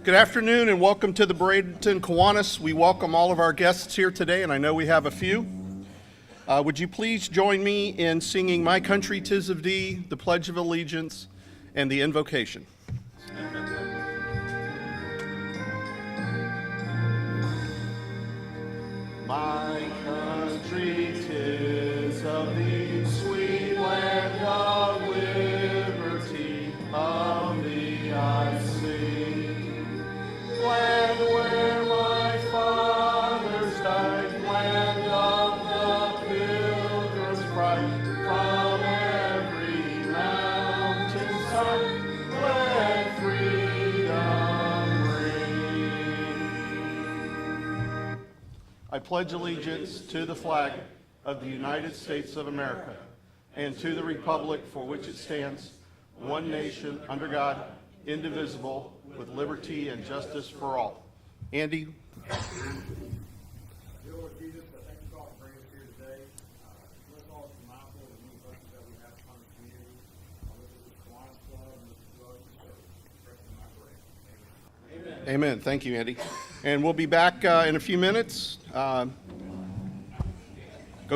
Good afternoon and welcome to the Bradenton Kiwanis. We welcome all of our guests here today, and I know we have a few. Would you please join me in singing My Country 'Tis of Thee, the Pledge of Allegiance, and the Invocation. My country 'tis of thee, sweet land of liberty, of thee I sing. Land where my fathers died, land of the pilgrim's pride, from every mountainside, let freedom ring. I pledge allegiance to the flag of the United States of America and to the republic for which it stands, one nation, under God, indivisible, with liberty and justice for all. Andy? Dear Lord Jesus, I thank you all for bringing us here today. Let's all be mindful of the many blessings that we have upon the community. This is the Kiwanis Club, and this is drugs and service. My prayer. Amen. Thank you, Andy. And we'll be back in a few minutes. Go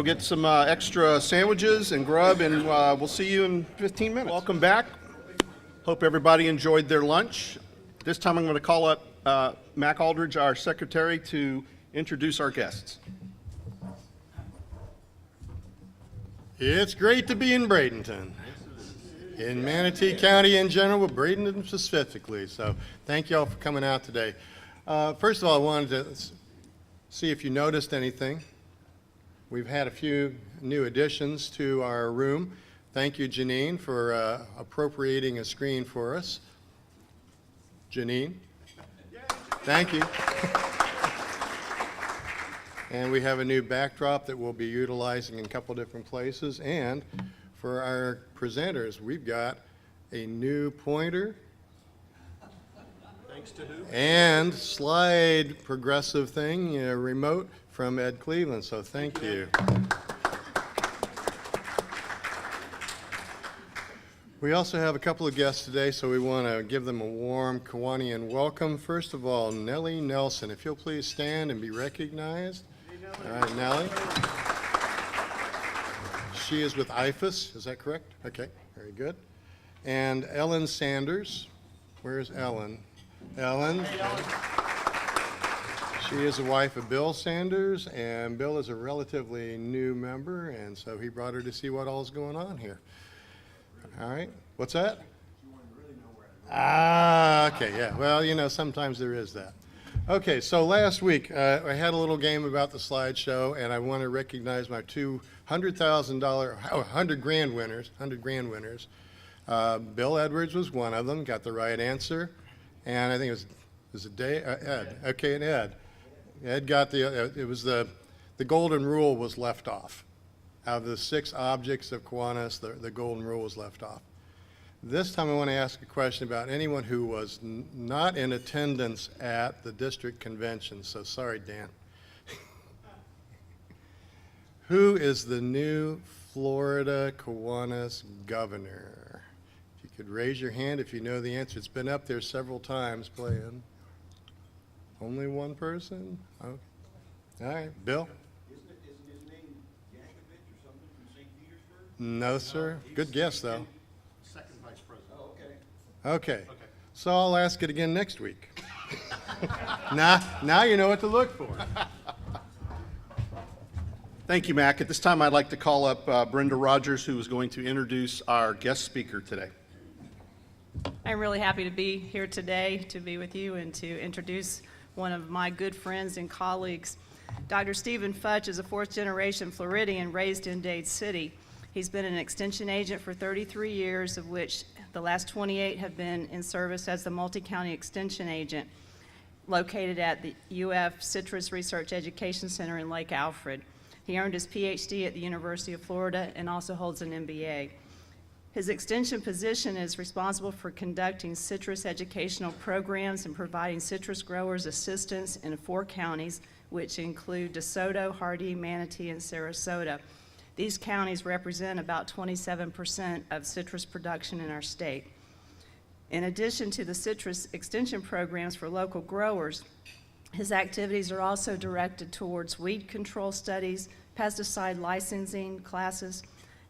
get some extra sandwiches and grub, and we'll see you in 15 minutes. Welcome back. Hope everybody enjoyed their lunch. This time I'm going to call up Mac Aldridge, our secretary, to introduce our guests. It's great to be in Bradenton, in Manatee County in general, but Bradenton specifically. So thank you all for coming out today. First of all, I wanted to see if you noticed anything. We've had a few new additions to our room. Thank you, Janine, for appropriating a screen for us. Janine, thank you. And we have a new backdrop that we'll be utilizing in a couple different places. And for our presenters, we've got a new pointer. Thanks to who? And slide progressive thing, remote from Ed Cleveland. So thank you. We also have a couple of guests today, so we want to give them a warm Kiwanian welcome. First of all, Nelly Nelson. If you'll please stand and be recognized. All right, Nelly. She is with IFAS, is that correct? Okay, very good. And Ellen Sanders. Where's Ellen? Ellen. Hey, Ellen. She is the wife of Bill Sanders, and Bill is a relatively new member, and so he brought her to see what all is going on here. All right. What's that? Okay, yeah. Well, you know, sometimes there is that. Okay, so last week I had a little game about the slideshow, and I want to recognize my two $100,000 grand winners. Bill Edwards was one of them, got the right answer, and I think it was Ed. Okay, and Ed. Ed got it was the golden rule was left off. Out of the 6 objects of Kiwanis, the golden rule was left off. This time I want to ask a question about anyone who was not in attendance at the district convention. So sorry, Dan. Who is the new Florida Kiwanis governor? If you could raise your hand if you know the answer. It's been up there several times playing. Only one person? Okay. All right, Bill? No, sir. Good guess, though. Second vice president. Oh, Okay. So I'll ask it again next week. Now you know what to look for. Thank you, Mac. At this time, I'd like to call up Brenda Rogers, who is going to introduce our guest speaker today. I'm really happy to be here today to be with you and to introduce one of my good friends and colleagues. Dr. Stephen Fudge is a 4th-generation Floridian raised in Dade City. He's been an extension agent for 33 years, of which The last 28 have been in service as the multi-county extension agent located at the UF Citrus Research Education Center in Lake Alfred. He earned his PhD at the University of Florida and also holds an MBA. His extension position is responsible for conducting citrus educational programs and providing citrus growers assistance in 4 counties, which include DeSoto, Hardee, Manatee, and Sarasota. These counties represent about 27% of citrus production in our state. In addition to the citrus extension programs for local growers, his activities are also directed towards weed control studies, pesticide licensing classes,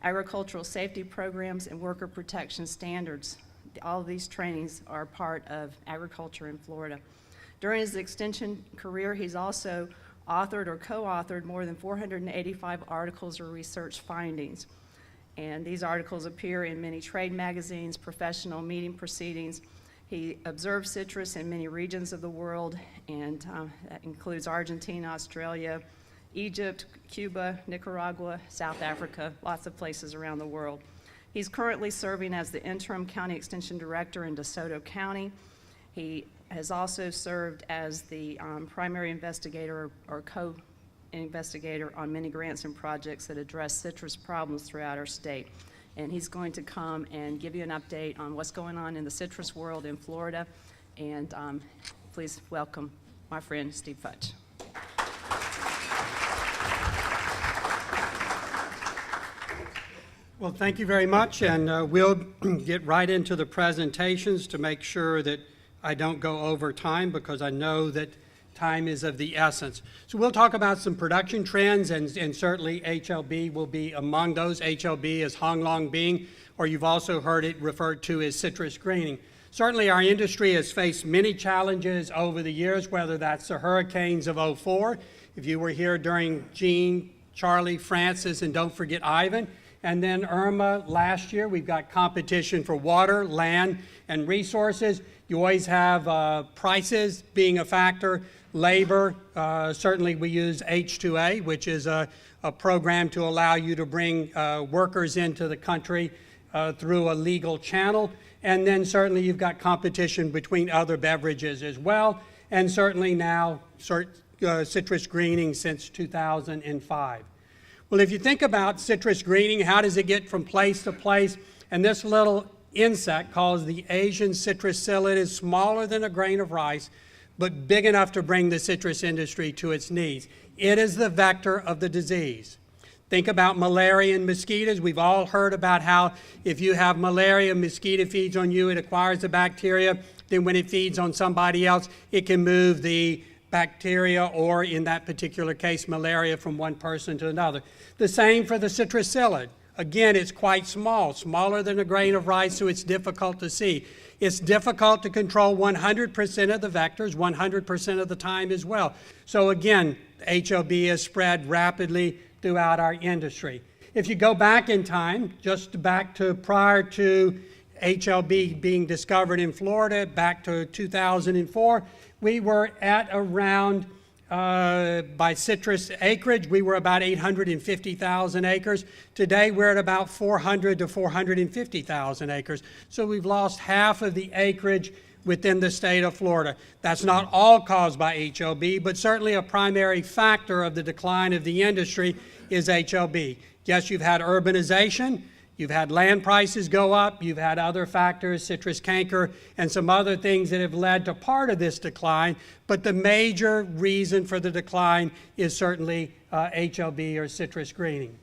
agricultural safety programs, and worker protection standards. All of these trainings are part of agriculture in Florida. During his extension career, he's also authored or co-authored more than 485 articles or research findings. And these articles appear in many trade magazines, professional meeting proceedings. He observed citrus in many regions of the world, and that includes Argentina, Australia, Egypt, Cuba, Nicaragua, South Africa, lots of places around the world. He's currently serving as the interim county extension director in DeSoto County. He has also served as the primary investigator or co-investigator on many grants and projects that address citrus problems throughout our state. And he's going to come and give you an update on what's going on in the citrus world in Florida. And please welcome my friend, Steve Fudge. Well, thank you very much, and we'll get right into the presentations to make sure that I don't go over time, because I know that time is of the essence. So we'll talk about some production trends, and certainly HLB will be among those. HLB is Hong Long Bing, or you've also heard it referred to as citrus greening. Certainly our industry has faced many challenges over the years, whether that's the hurricanes of '04, if you were here during Jean, Charlie, Francis, and don't forget Ivan, and then Irma last year. We've got competition for water, land, and resources. You always have prices being a factor, labor. Certainly we use H-2A, which is a program to allow you to bring workers into the country through a legal channel. And then certainly you've got competition between other beverages as well. And certainly now citrus greening since 2005. Well, if you think about citrus greening, how does it get from place to place? And this little insect called the Asian citrus psyllid is smaller than a grain of rice, but big enough to bring the citrus industry to its knees. It is the vector of the disease. Think about malaria and mosquitoes. We've all heard about how if you have malaria, mosquito feeds on you, it acquires the bacteria. Then when it feeds on somebody else, it can move the bacteria, or in that particular case, malaria, from one person to another. The same for the citrus psyllid. Again, it's quite small, smaller than a grain of rice, so it's difficult to see. It's difficult to control 100% of the vectors, 100% of the time as well. So again, HLB is spread rapidly throughout our industry. If you go back in time, just back to prior to HLB being discovered in Florida, back to 2004, we were at around, by citrus acreage, we were about 850,000 acres. Today, we're at about 400 to 450,000 acres. So we've lost half of the acreage within the state of Florida. That's not all caused by HLB, but certainly a primary factor of the decline of the industry is HLB. Yes, you've had urbanization. You've had land prices go up, you've had other factors, citrus canker, and some other things that have led to part of this decline, but the major reason for the decline is certainly HLB, or citrus greening.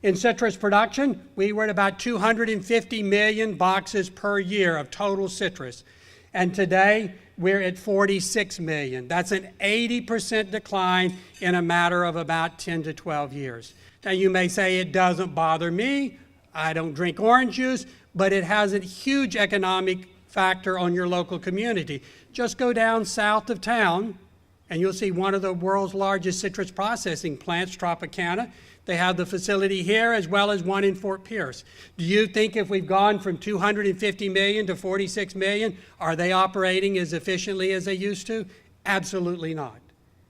In citrus production, we were at about 250 million boxes per year of total citrus, and today we're at 46 million. That's an 80% decline in a matter of about 10 to 12 years. Now you may say it doesn't bother me. I don't drink orange juice, but it has a huge economic factor on your local community. Just go down south of town, and you'll see one of the world's largest citrus processing plants, Tropicana. They have the facility here as well as one in Fort Pierce. Do you think if we've gone from 250 million to 46 million, are they operating as efficiently as they used to? Absolutely not,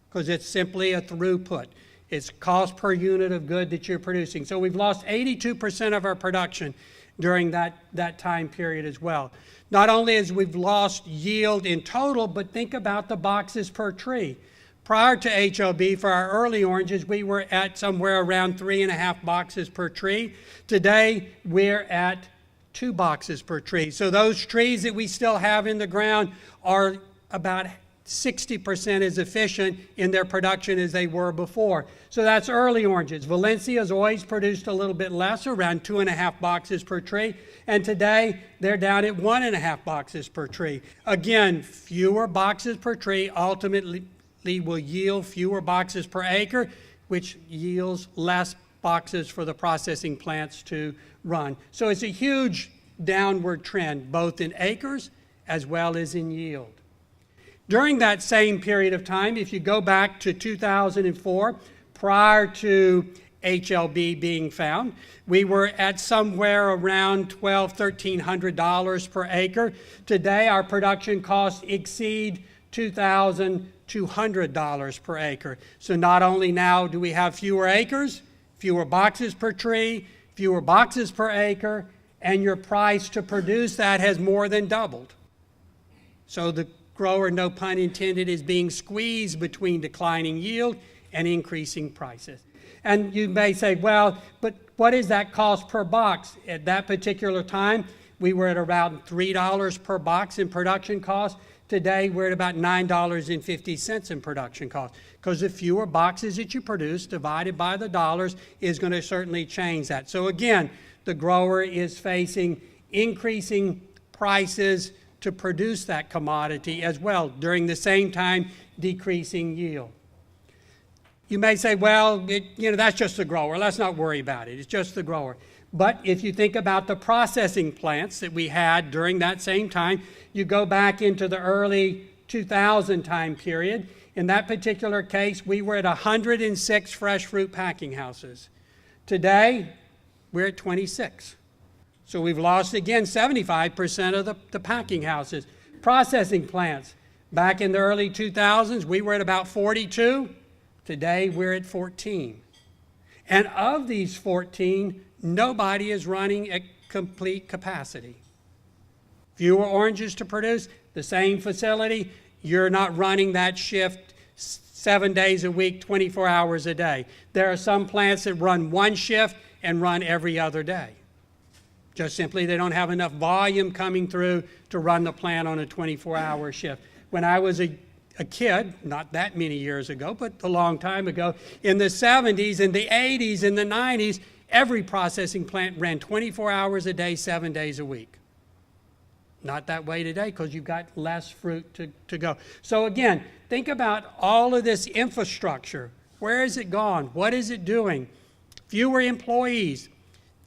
because it's simply a throughput. It's cost per unit of good that you're producing. So we've lost 82% of our production. during that time period as well. Not only as we've lost yield in total, but think about the boxes per tree. Prior to HLB, for our early oranges, we were at somewhere around 3.5 boxes per tree. Today, we're at 2 boxes per tree. So those trees that we still have in the ground are about 60% as efficient in their production as they were before. So that's early oranges. Valencia's always produced a little bit less, around 2.5 boxes per tree. And today, they're down at 1.5 boxes per tree. Again, fewer boxes per tree ultimately will yield fewer boxes per acre, which yields less boxes for the processing plants to run. So it's a huge downward trend, both in acres as well as in yield. During that same period of time, if you go back to 2004, prior to HLB being found, we were at somewhere around $1,200, $1,300 per acre. Today, our production costs exceed $2,200 per acre. So not only now do we have fewer acres, fewer boxes per tree, fewer boxes per acre, and your price to produce that has more than doubled. So the grower, no pun intended, is being squeezed between declining yield and increasing prices. And you may say, well, but what is that cost per box? At that particular time, we were at around $3 per box in production cost. Today, we're at about $9.50 in production cost, because the fewer boxes that you produce divided by the dollars is going to certainly change that. So again, the grower is facing increasing prices to produce that commodity as well, during the same time decreasing yield. You may say, well, that's just the grower. Let's not worry about it. It's just the grower. But if you think about the processing plants that we had during that same time, you go back into the early 2000 time period. In that particular case, we were at 106 fresh fruit packing houses. Today, we're at 26. So we've lost, again, 75% of the packing houses. Processing plants, back in the early 2000s, we were at about 42. Today, we're at 14. And of these 14, nobody is running at complete capacity. Fewer oranges to produce, the same facility, you're not running that shift 7 days a week, 24 hours a day. There are some plants that run one shift and run every other day. Just simply, they don't have enough volume coming through to run the plant on a 24-hour shift. When I was a kid, not that many years ago, but a long time ago, in the 70s, in the 80s, in the 90s, every processing plant ran 24 hours a day, 7 days a week. Not that way today, because you've got less fruit to go. So again, think about all of this infrastructure. Where has it gone? What is it doing? Fewer employees,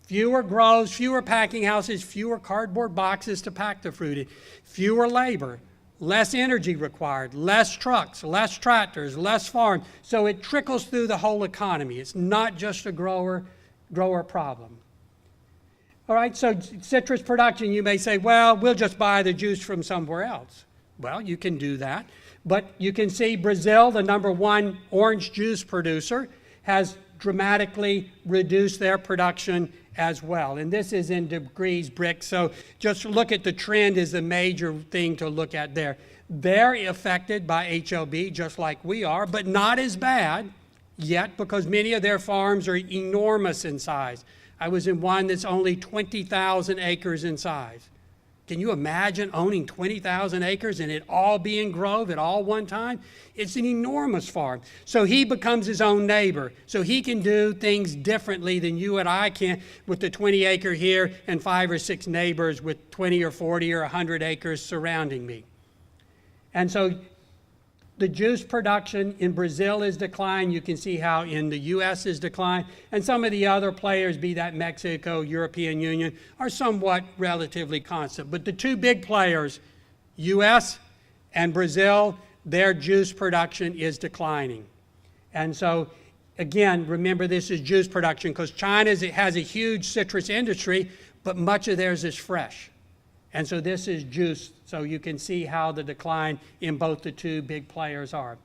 fewer grows, fewer packing houses, fewer cardboard boxes to pack the fruit in, fewer labor, less energy required, less trucks, less tractors, less farms. So it trickles through the whole economy. It's not just a grower problem. All right, so citrus production, you may say, well, we'll just buy the juice from somewhere else. Well, you can do that. But you can see Brazil, the #1 orange juice producer, has dramatically reduced their production as well. And this is in degrees Brix. So just look at the trend is the major thing to look at there. They're affected by HLB just like we are, but not as bad yet, because many of their farms are enormous in size. I was in one that's only 20,000 acres in size. Can you imagine owning 20,000 acres and it all being grove at all one time? It's an enormous farm. So he becomes his own neighbor. So he can do things differently than you and I can with the 20 acre here and 5 or 6 neighbors with 20 or 40 or 100 acres surrounding me. And so the juice production in Brazil is declined. You can see how in the U.S. is declined. And some of the other players, be that Mexico, European Union, are somewhat relatively constant. But the two big players, U.S. and Brazil, their juice production is declining. And so, again, remember this is juice production, because China has a huge citrus industry, but much of theirs is fresh. And so this is juice, so you can see how the decline in both the two big players are.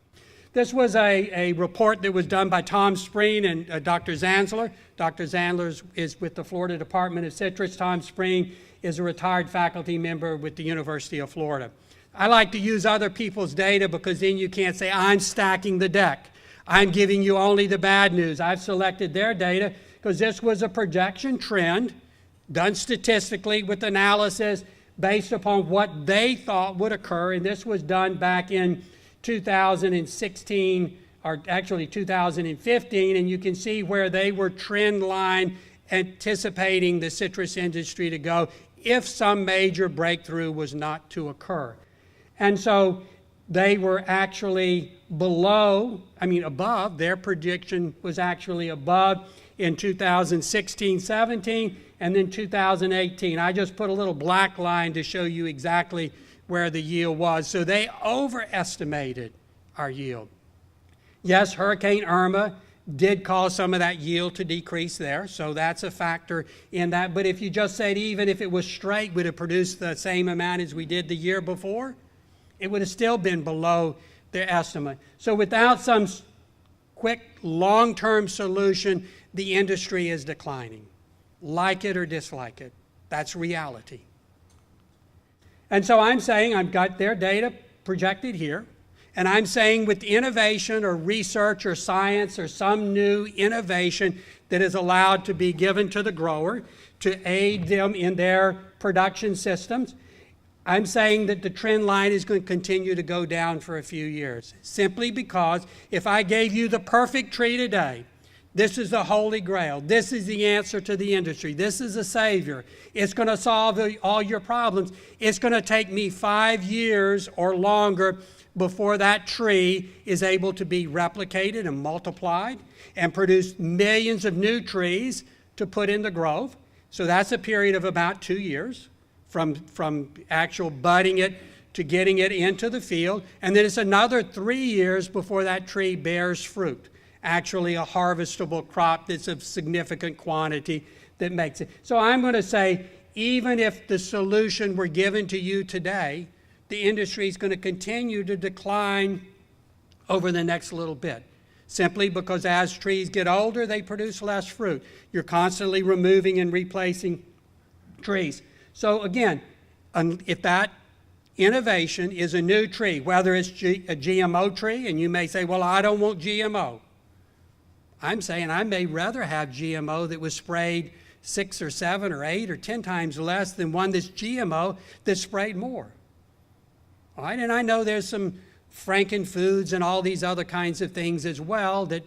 This was a report that was done by Tom Spreen and Dr. Zanzler. Dr. Zanzler is with the Florida Department of Citrus. Tom Spreen is a retired faculty member with the University of Florida. I like to use other people's data because then you can't say, I'm stacking the deck. I'm giving you only the bad news. I've selected their data because this was a projection trend done statistically with analysis based upon what they thought would occur, and this was done back in 2016, or actually 2015, and you can see where they were trend line anticipating the citrus industry to go if some major breakthrough was not to occur. And so they were actually above, their prediction was actually above in 2016-17, and then 2018. I just put a little black line to show you exactly where the yield was. So they overestimated our yield. Yes, Hurricane Irma did cause some of that yield to decrease there, so that's a factor in that. But if you just said even if it was straight, would have produced the same amount as we did the year before, it would have still been below their estimate. So without some quick, long-term solution, the industry is declining. Like it or dislike it, that's reality. And so I'm saying I've got their data projected here, and I'm saying with innovation or research or science or some new innovation that is allowed to be given to the grower to aid them in their production systems, I'm saying that the trend line is going to continue to go down for a few years, simply because if I gave you the perfect tree today, this is the holy grail, this is the answer to the industry, this is a savior, it's going to solve all your problems, it's going to take me 5 years or longer before that tree is able to be replicated and multiplied and produce millions of new trees to put in the grove. So that's a period of about 2 years from actual budding it to getting it into the field. And then it's another 3 years before that tree bears fruit, actually a harvestable crop that's of significant quantity that makes it. So I'm going to say, even if the solution were given to you today, the industry is going to continue to decline over the next little bit, simply because as trees get older, they produce less fruit. You're constantly removing and replacing trees. So again, if that innovation is a new tree, whether it's a GMO tree, and you may say, well, I don't want GMO. I'm saying I may rather have GMO that was sprayed 6 or 7 or 8 or 10 times less than one that's GMO that's sprayed more. All right, and I know there's some frankenfoods and all these other kinds of things as well that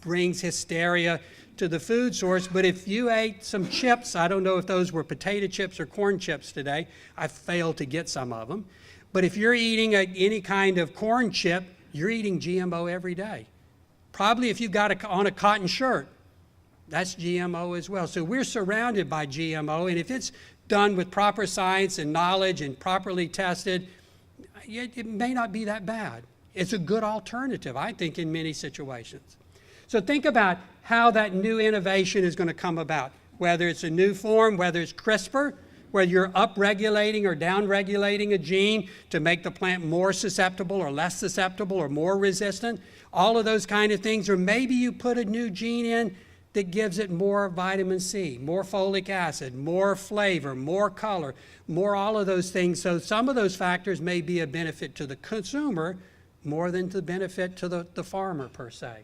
brings hysteria to the food source, but if you ate some chips, I don't know if those were potato chips or corn chips today, I failed to get some of them, but if you're eating any kind of corn chip, you're eating GMO every day. Probably if you've got on a cotton shirt, that's GMO as well. So we're surrounded by GMO, and if it's done with proper science and knowledge and properly tested, it may not be that bad. It's a good alternative, I think, in many situations. So think about how that new innovation is going to come about, whether it's a new form, whether it's CRISPR, whether you're up-regulating or down-regulating a gene to make the plant more susceptible or less susceptible or more resistant, all of those kind of things, or maybe you put a new gene in that gives it more vitamin C, more folic acid, more flavor, more color, more all of those things. So some of those factors may be a benefit to the consumer more than the benefit to the farmer per se.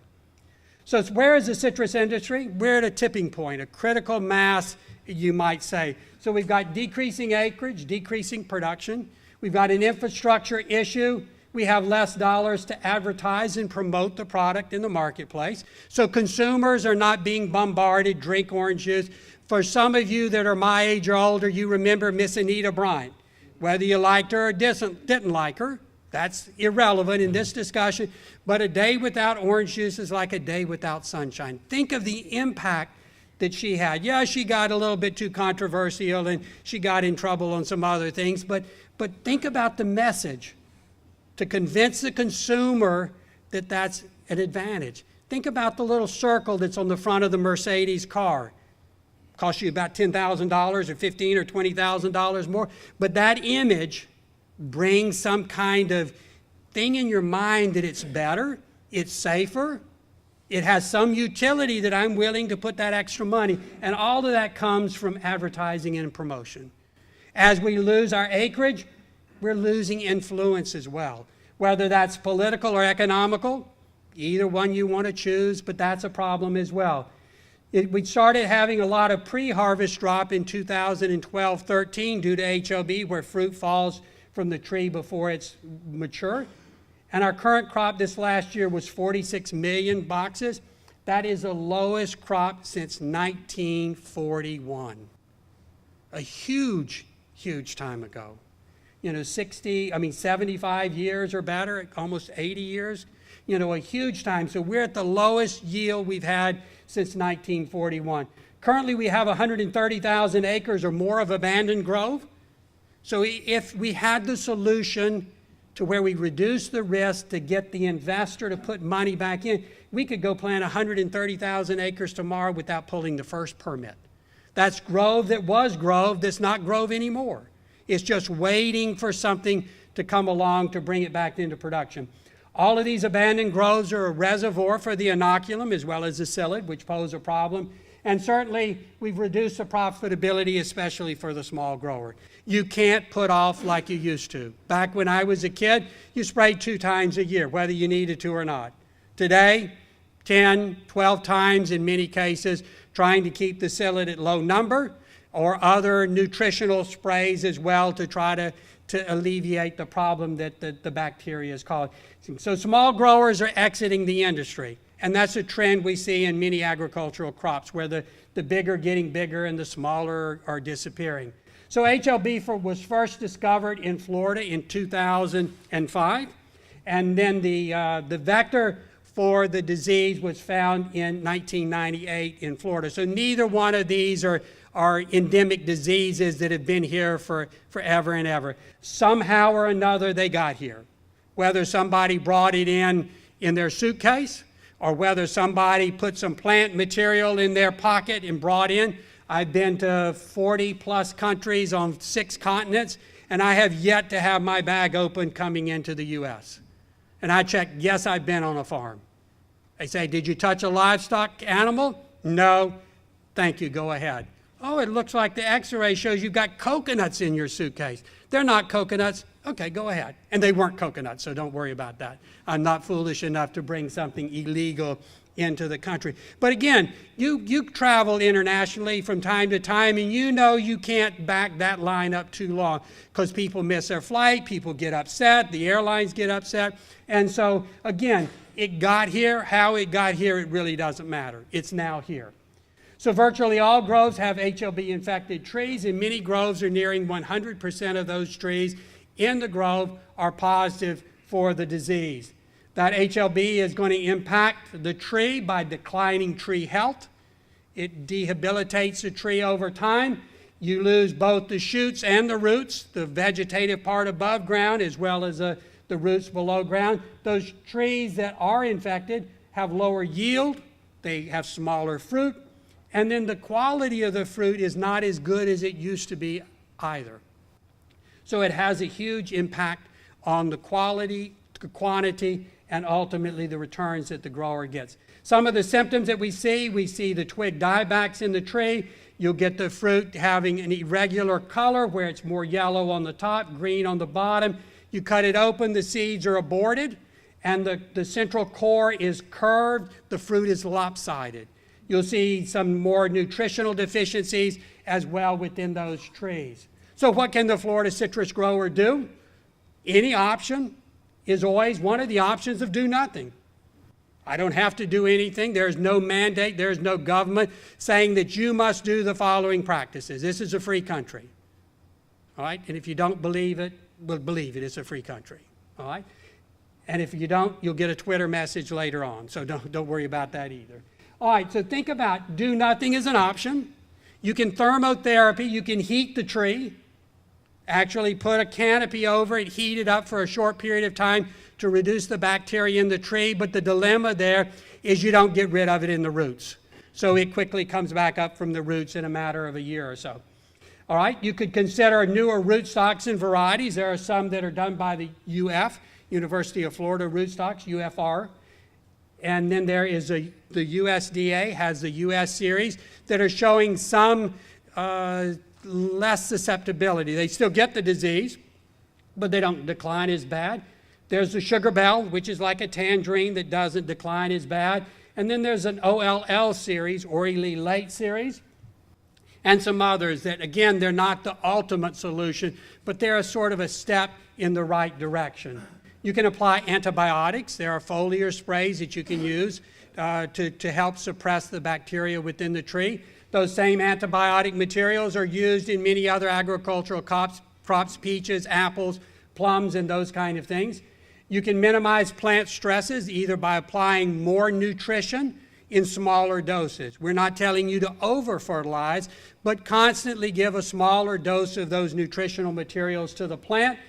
So where is the citrus industry? We're at a tipping point, a critical mass, you might say. So we've got decreasing acreage, decreasing production. We've got an infrastructure issue. We have less dollars to advertise and promote the product in the marketplace. So consumers are not being bombarded, drink orange juice. For some of you that are my age or older, you remember Miss Anita Bryant. Whether you liked her or didn't like her, that's irrelevant in this discussion. But a day without orange juice is like a day without sunshine. Think of the impact that she had. Yeah, she got a little bit too controversial and she got in trouble on some other things, but think about the message to convince the consumer that that's an advantage. Think about the little circle that's on the front of the Mercedes car. Costs you about $10,000 or $15,000 or $20,000 more, but that image brings some kind of thing in your mind that it's better. it's safer, it has some utility that I'm willing to put that extra money, and all of that comes from advertising and promotion. As we lose our acreage, we're losing influence as well, whether that's political or economical, either one you want to choose, but that's a problem as well. We started having a lot of pre-harvest drop in 2012-13 due to HOB, where fruit falls from the tree before it's mature. And our current crop this last year was 46 million boxes. That is the lowest crop since 1941. A huge, huge time ago. 75 years or better, almost 80 years. A huge time. So we're at the lowest yield we've had since 1941. Currently, we have 130,000 acres or more of abandoned grove. So if we had the solution to where we reduce the risk to get the investor to put money back in, we could go plant 130,000 acres tomorrow without pulling the first permit. That's grove that was grove that's not grove anymore. It's just waiting for something to come along to bring it back into production. All of these abandoned groves are a reservoir for the inoculum as well as the psyllid, which pose a problem. And certainly, we've reduced the profitability, especially for the small grower. You can't put off like you used to. Back when I was a kid, you sprayed 2 times a year, whether you needed to or not. Today, 10, 12 times in many cases, trying to keep the psyllid at low number, or other nutritional sprays as well to try to alleviate the problem that the bacteria is causing. So small growers are exiting the industry, and that's a trend we see in many agricultural crops, where the bigger getting bigger and the smaller are disappearing. So HLB was first discovered in Florida in 2005, and then the vector for the disease was found in 1998 in Florida. So neither one of these are endemic diseases that have been here for forever and ever. Somehow or another they got here. Whether somebody brought it in their suitcase, or whether somebody put some plant material in their pocket and brought in. I've been to 40 plus countries on 6 continents, and I have yet to have my bag open coming into the U.S. And I checked, yes, I've been on a farm. They say, did you touch a livestock animal? No. Thank you, go ahead. Oh, it looks like the x-ray shows you've got coconuts in your suitcase. They're not coconuts. Okay, go ahead. And they weren't coconuts, so don't worry about that. I'm not foolish enough to bring something illegal into the country. But again, you travel internationally from time to time, and you know you can't back that line up too long because people miss their flight, people get upset, the airlines get upset. And so, again, it got here. How it got here, it really doesn't matter. It's now here. So virtually all groves have HLB-infected trees, and many groves are nearing 100% of those trees in the grove are positive for the disease. That HLB is going to impact the tree by declining tree health. It debilitates the tree over time. You lose both the shoots and the roots, the vegetative part above ground as well as the roots below ground. Those trees that are infected have lower yield, they have smaller fruit, and then the quality of the fruit is not as good as it used to be either. So it has a huge impact on the quality, the quantity, and ultimately the returns that the grower gets. Some of the symptoms that we see the twig diebacks in the tree. You'll get the fruit having an irregular color where it's more yellow on the top, green on the bottom. You cut it open, the seeds are aborted, and the central core is curved, the fruit is lopsided. You'll see some more nutritional deficiencies as well within those trees. So what can the Florida citrus grower do? Any option is always one of the options of do nothing. I don't have to do anything. There's no mandate. There's no government saying that you must do the following practices. This is a free country. All right? And if you don't believe it, well, believe it. It's a free country. All right? And if you don't, you'll get a Twitter message later on. So don't worry about that either. All right, so think about do nothing as an option. You can thermotherapy. You can heat the tree. Actually put a canopy over it, heat it up for a short period of time to reduce the bacteria in the tree. But the dilemma there is you don't get rid of it in the roots. So it quickly comes back up from the roots in a matter of a year or so. All right, you could consider newer rootstocks and varieties. There are some that are done by the UF, University of Florida Rootstocks, UFR. and then there is the USDA has the US series that are showing some less susceptibility. They still get the disease, but they don't decline as bad. There's the Sugar Bell, which is like a tangerine that doesn't decline as bad. And then there's an OLL series, orally late series, and some others that, again, they're not the ultimate solution, but they're a sort of a step in the right direction. You can apply antibiotics. There are foliar sprays that you can use to help suppress the bacteria within the tree. Those same antibiotic materials are used in many other agricultural crops, peaches, apples, plums, and those kind of things. You can minimize plant stresses either by applying more nutrition in smaller doses. We're not telling you to over-fertilize, but constantly give a smaller dose of those nutritional materials to the plant.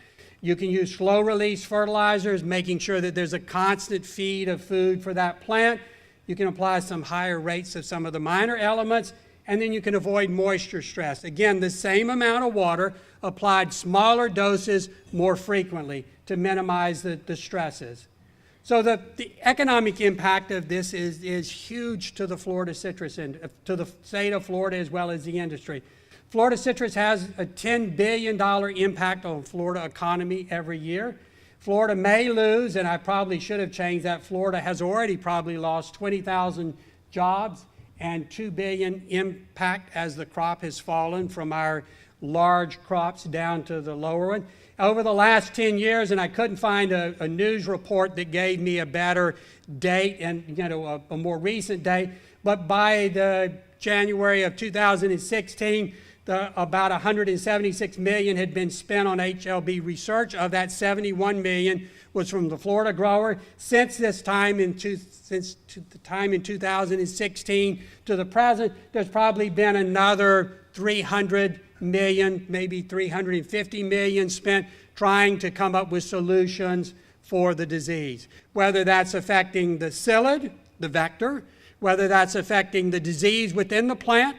You can use slow-release fertilizers, making sure that there's a constant feed of food for that plant. You can apply some higher rates of some of the minor elements, and then you can avoid moisture stress. Again, the same amount of water applied smaller doses more frequently to minimize the stresses. So the economic impact of this is huge to the Florida citrus to the state of Florida as well as the industry. Florida citrus has a $10 billion impact on Florida economy every year. Florida may lose, and I probably should have changed that, Florida has already probably lost 20,000 jobs and $2 billion impact as the crop has fallen from our large crops down to the lower one. Over the last 10 years, and I couldn't find a news report that gave me a better date and a more recent date, but by the January of 2016, about $176 million had been spent on HLB research. Of that, $71 million was from the Florida grower. Since the time in 2016 to the present, there's probably been another $300 million, maybe $350 million spent trying to come up with solutions for the disease. Whether that's affecting the psyllid, the vector, whether that's affecting the disease within the plant,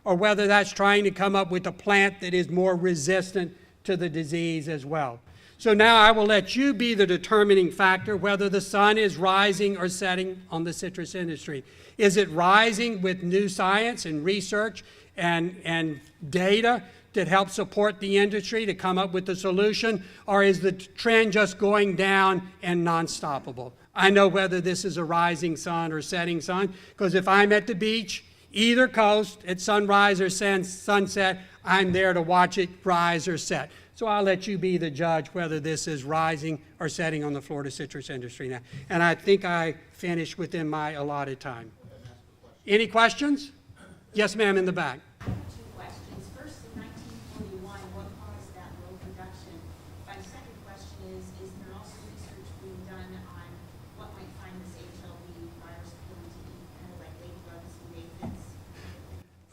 or whether that's trying to come up with a plant that is more resistant to the disease as well. So now I will let you be the determining factor whether the sun is rising or setting on the citrus industry. Is it rising with new science and research and data that help support the industry to come up with the solution, or is the trend just going down and non-stoppable? I know whether this is a rising sun or setting sun, because if I'm at the beach, either coast, at sunrise or sunset, I'm there to watch it rise or set. So I'll let you be the judge whether this is rising or setting on the Florida citrus industry now. And I think I finished within my allotted time. Any questions? Yes, ma'am, in the back. I have two questions. First, in 1941, what caused that low production? My second question is there also research being done on what might find this HLB virus ability to eat kind of like ladybugs and aphids?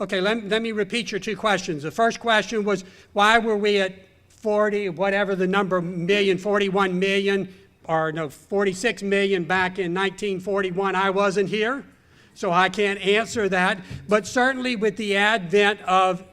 Okay, let me repeat your two questions. The first question was, why were we at 40, whatever the number, million, 41 million, or no, 46 million back in 1941? I wasn't here, so I can't answer that. But certainly with the advent of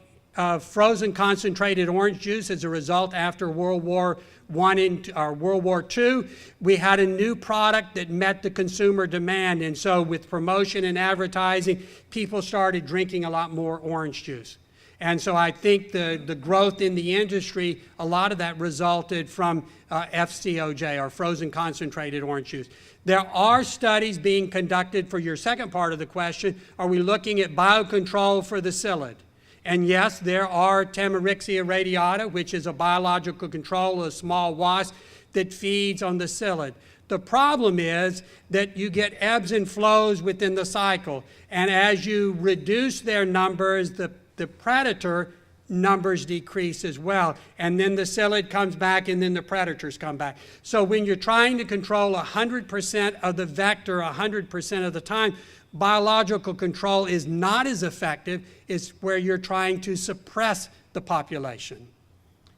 frozen concentrated orange juice as a result after World War II, we had a new product that met the consumer demand. And so with promotion and advertising, people started drinking a lot more orange juice. And so I think the growth in the industry, a lot of that resulted from FCOJ, or frozen concentrated orange juice. There are studies being conducted for your second part of the question. Are we looking at biocontrol for the psyllid? And yes, there are Tamarixia radiata, which is a biological control of a small wasp that feeds on the psyllid. The problem is that you get ebbs and flows within the cycle. And as you reduce their numbers, the predator numbers decrease as well. And then the psyllid comes back, and then the predators come back. So when you're trying to control 100% of the vector 100% of the time, biological control is not as effective as where you're trying to suppress the population.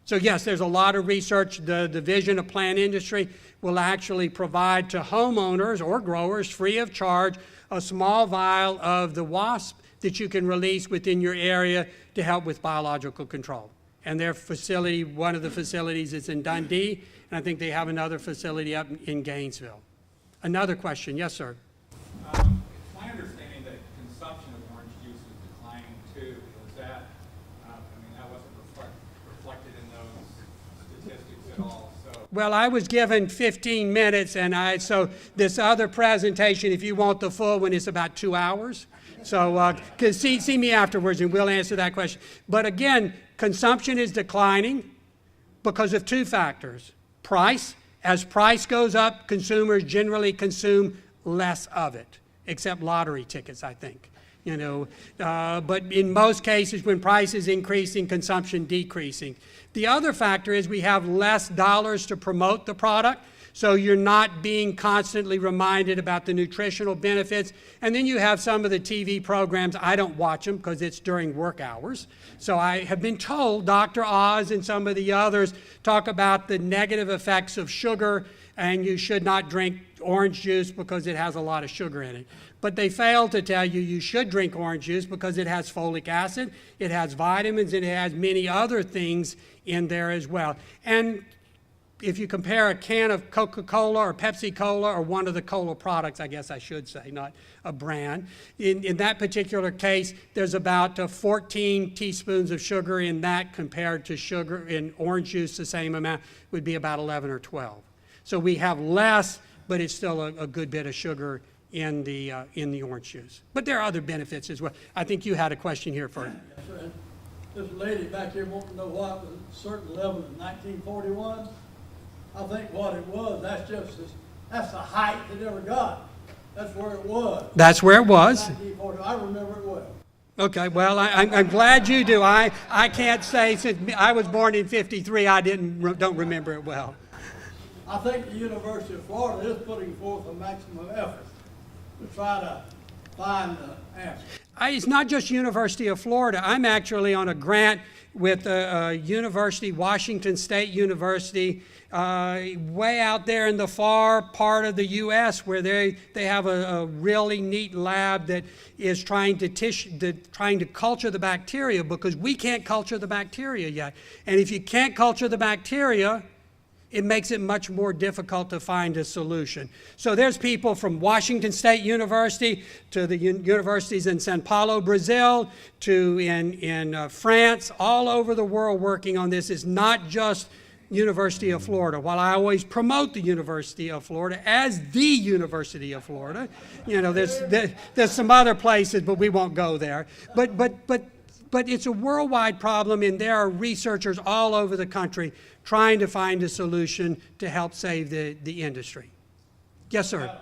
So yes, there's a lot of research. The Division of Plant Industry will actually provide to homeowners or growers free of charge a small vial of the wasp that you can release within your area to help with biological control. And their facility, one of the facilities is in Dundee, and I think they have another facility up in Gainesville. Another question, yes, sir. Well, I was given 15 minutes, and so this other presentation, if you want the full one, is about 2 hours. So see me afterwards, and we'll answer that question. But again, consumption is declining because of two factors. Price. As price goes up, consumers generally consume less of it, except lottery tickets, I think. But in most cases, when price is increasing, consumption decreasing. The other factor is we have less dollars to promote the product, so you're not being constantly reminded about the nutritional benefits. And then you have some of the TV programs. I don't watch them because it's during work hours. So I have been told Dr. Oz and some of the others talk about the negative effects of sugar, and you should not drink orange juice because it has a lot of sugar in it. But they fail to tell you you should drink orange juice because it has folic acid, it has vitamins, and it has many other things in there as well. And if you compare a can of Coca-Cola or Pepsi-Cola or one of the cola products, I guess I should say, not a brand, in that particular case, there's about 14 teaspoons of sugar in that compared to sugar in orange juice, the same amount would be about 11 or 12. So we have less, but it's still a good bit of sugar in the orange juice. But there are other benefits as well. I think you had a question here first. Yes, sir. This lady back here wanted to know why it was at a certain level in 1941. I think what it was, that's the height it ever got. That's where it was. That's where it was. 1940. I remember it well. Okay, well, I'm glad you do. I can't say, since I was born in 53, I don't remember it well. I think the University of Florida is putting forth a maximum effort to try to find the answer. It's not just University of Florida. I'm actually on a grant with University, Washington State University, way out there in the far part of the U.S. where they have a really neat lab that is trying to culture the bacteria, because we can't culture the bacteria yet. And if you can't culture the bacteria, it makes it much more difficult to find a solution. So there's people from Washington State University to the universities in Sao Paulo, Brazil, to in France, all over the world working on this. It's not just University of Florida. While I always promote the University of Florida as the University of Florida, there's some other places, but we won't go there. But it's a worldwide problem, and there are researchers all over the country trying to find a solution to help save the industry. Yes, sir.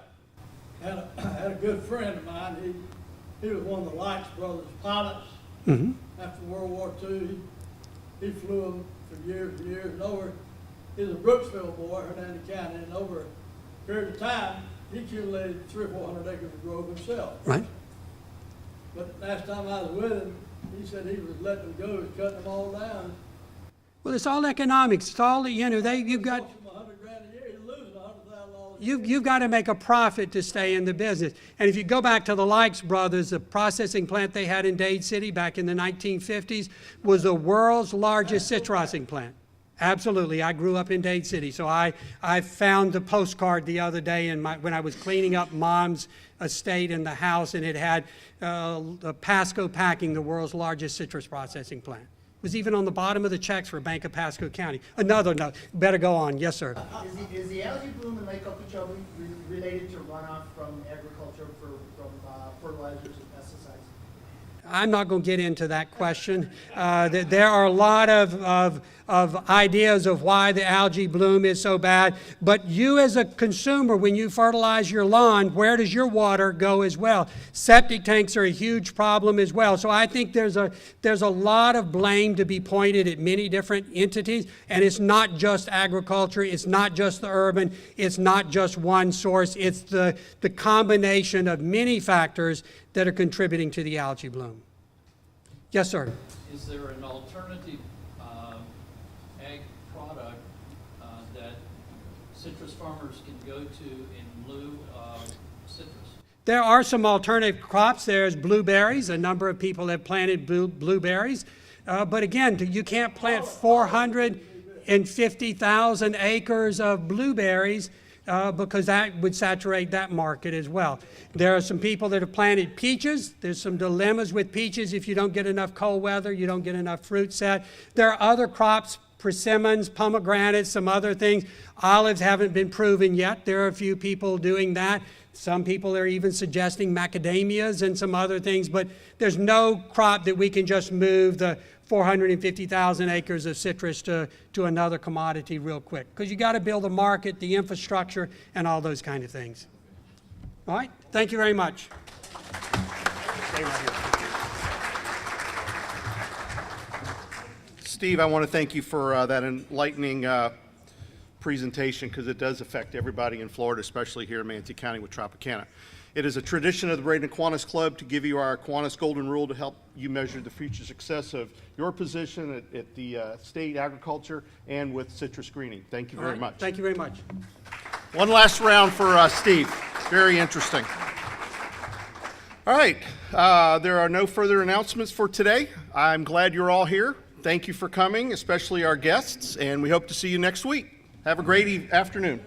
I had a good friend of mine. He was one of the Lights brothers pilots. After World War II. He flew them for years and years and over. He was a Brooksville boy, Hernando County, and over a period of time, he accumulated 300 or 400 acres of grove himself. Right. But last time I was with him, he said he was letting them go, he was cutting them all down. Well, it's all economics. It's all, you've got... Cost him $100,000 a year, he's losing $100,000. You've got to make a profit to stay in the business. And if you go back to the Likes brothers, the processing plant they had in Dade City back in the 1950s was the world's largest citrusing plant. Absolutely. I grew up in Dade City, so I found the postcard the other day when I was cleaning up Mom's estate in the house, and it had Pasco Packing, the world's largest citrus processing plant. It was even on the bottom of the checks for Bank of Pasco County. Another note. Better go on. Yes, sir. Is the algae bloom in Lake Okeechobee related to runoff from agriculture from fertilizers and pesticides? I'm not going to get into that question. There are a lot of ideas of why the algae bloom is so bad, but you as a consumer, when you fertilize your lawn, where does your water go as well? Septic tanks are a huge problem as well. So I think there's a lot of blame to be pointed at many different entities, and it's not just agriculture, it's not just the urban, it's not just one source, it's the combination of many factors that are contributing to the algae bloom. Yes, sir. Is there an alternative ag product that citrus farmers can go to in lieu of citrus? There are some alternative crops. There's blueberries. A number of people have planted blueberries. But again, you can't plant 450,000 acres of blueberries because that would saturate that market as well. There are some people that have planted peaches. There's some dilemmas with peaches. If you don't get enough cold weather, you don't get enough fruit set. There are other crops, persimmons, pomegranates, some other things. Olives haven't been proven yet. There are a few people doing that. Some people are even suggesting macadamias and some other things, but there's no crop that we can just move the 450,000 acres of citrus to another commodity real quick, because you got to build a market, the infrastructure, and all those kind of things. All right, thank you very much. Stay right here. Steve, I want to thank you for that enlightening presentation, because it does affect everybody in Florida, especially here in Manatee County with Tropicana. It is a tradition of the Bradenton Kiwanis Club to give you our Kiwanis Golden Rule to help you measure the future success of your position at the state agriculture and with citrus greening. Thank you All very right, much. thank you very much. One last round for Steve. Very interesting. All right, there are no further announcements for today. I'm glad you're all here. Thank you for coming, especially our guests, and we hope to see you next week. Have a great afternoon.